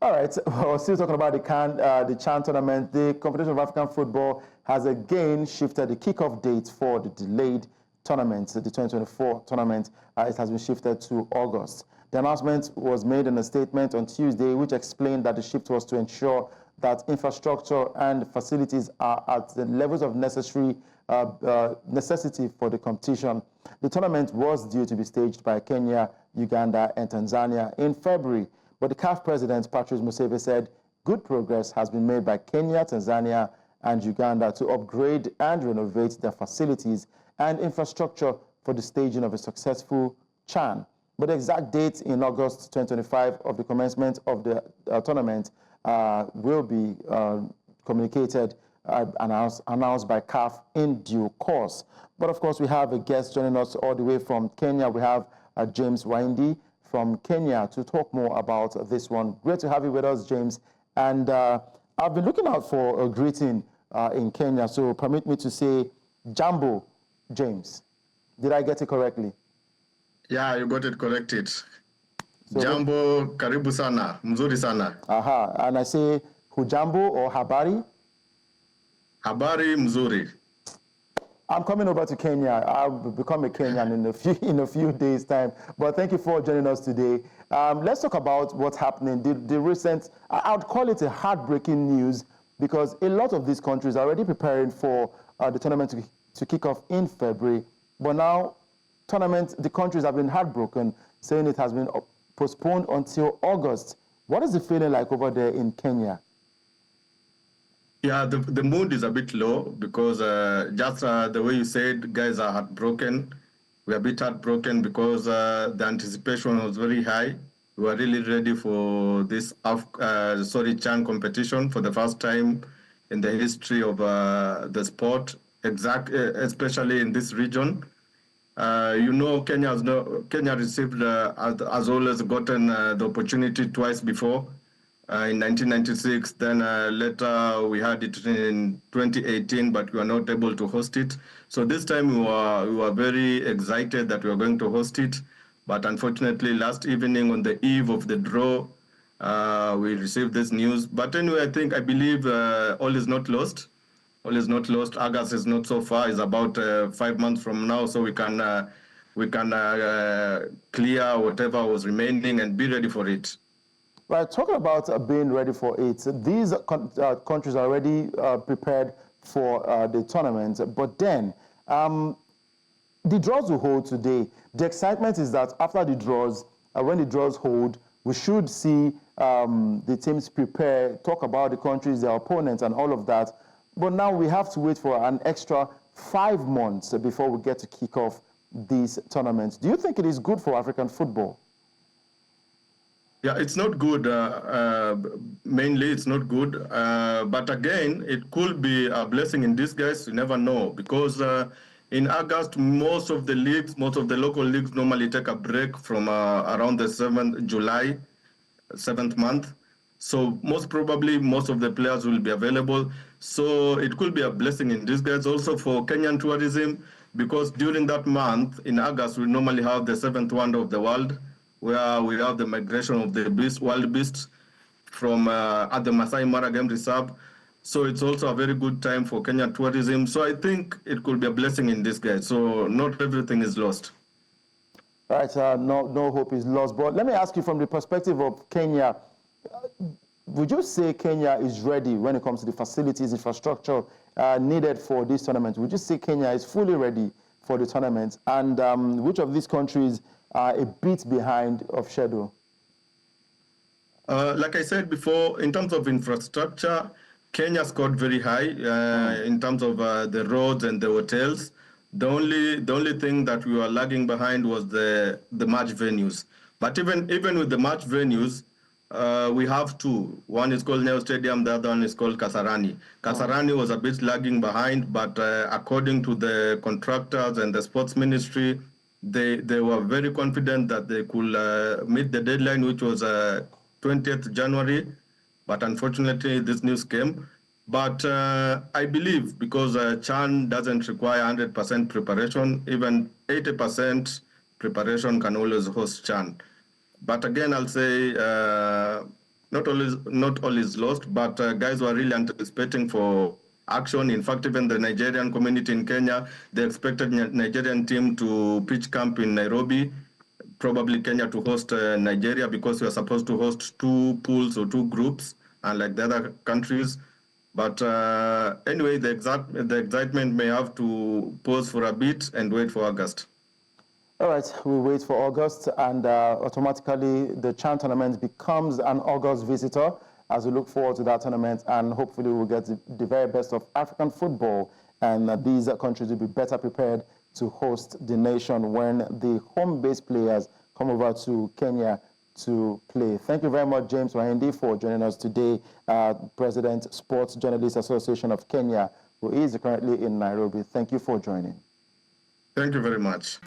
All right, well, still talking about the CHAN tournament. The Confederation of African Football has again shifted the kickoff date for the delayed tournament, the 2024 tournament. It has been shifted to August. The announcement was made in a statement on Tuesday, which explained that the shift was to ensure that infrastructure and facilities are at the levels of necessity for the competition. The tournament was due to be staged by Kenya, Uganda, and Tanzania in February. But the CAF President Patrice Motsepe said good progress has been made by Kenya, Tanzania, and Uganda to upgrade and renovate their facilities and infrastructure for the staging of a successful CHAN. But the exact date in August 2025 of the commencement of the tournament will be communicated, announced by CAF in due course. But of course, we have a guest joining us all the way from Kenya. We have James Waindi from Kenya to talk more about this one. Great to have you with us, James. And I've been looking out for a greeting in Kenya, so permit me to say Jambo, James. Did I get it correctly? Yeah, you got it corrected. So, Jambo, karibu sana, mzuri sana. Aha, and I say hujambo or habari? Habari mzuri. I'm coming over to Kenya. I'll become a Kenyan in a few days' time. But thank you for joining us today. Let's talk about what's happening. The recent, I would call it a heartbreaking news, because a lot of these countries are already preparing for the tournament to kick off in February. But now, the countries have been heartbroken, saying it has been postponed until August. What is the feeling like over there in Kenya? Yeah, the mood is a bit low because just the way you said, guys are heartbroken. We are a bit heartbroken because the anticipation was very high. We were really ready for this CHAN competition for the first time in the history of the sport, especially in this region. You know, Kenya received, has always gotten the opportunity twice before. In 1996, then later we had it in 2018, but we were not able to host it. So this time we were very excited that we were going to host it. But unfortunately, last evening on the eve of the draw, we received this news. But anyway, I believe all is not lost. All is not lost. August is not so far. It's about 5 months from now, so we can clear whatever was remaining and be ready for it. Right, talking about being ready for it, these countries are already prepared for the tournament, but then the draws will hold today. The excitement is that after the draws, when the draws hold, we should see the teams prepare, talk about the countries, their opponents, and all of that. But now we have to wait for an extra 5 months before we get to kick off these tournaments. Do you think it is good for African football? Yeah, it's not good. Mainly, it's not good. But again, it could be a blessing in disguise. You never know, because in August, most of the local leagues normally take a break from around the 7th July, 7th month. So most probably, most of the players will be available. So it could be a blessing in disguise also for Kenyan tourism, because during that month, in August, we normally have the 7th wonder of the world, where we have the migration of the wild beasts from at the Masai Mara Game Reserve. So it's also a very good time for Kenyan tourism. So I think it could be a blessing in disguise. So not everything is lost. Right, no hope is lost. But let me ask you, from the perspective of Kenya, would you say Kenya is ready when it comes to the facilities, infrastructure needed for this tournament? Would you say Kenya is fully ready for the tournament? And which of these countries are a bit behind of schedule? Like I said before, in terms of infrastructure, Kenya scored very high in terms of the roads and the hotels. The only thing that we were lagging behind was the match venues. But even with the match venues, we have two. One is called Neo Stadium, the other one is called Kasarani. Kasarani was a bit lagging behind, but according to the contractors and the sports ministry, they were very confident that they could meet the deadline, which was 20th January. But unfortunately, this news came. But I believe, because CHAN doesn't require 100% preparation, even 80% preparation can always host CHAN. But again, I'll say not all is lost, but guys were really anticipating for action. In fact, even the Nigerian community in Kenya, they expected Nigerian team to pitch camp in Nairobi, probably Kenya to host Nigeria, because we are supposed to host 2 pools or 2 groups, unlike the other countries. But anyway, the excitement may have to pause for a bit and wait for August. All right, we wait for August, and automatically the CHAN tournament becomes an August visitor as we look forward to that tournament, and hopefully we'll get the very best of African football, and these countries will be better prepared to host the nation when the home-based players come over to Kenya to play. Thank you very much, James Wahindi, for joining us today, President, Sports Journalists Association of Kenya, who is currently in Nairobi. Thank you for joining. Thank you very much.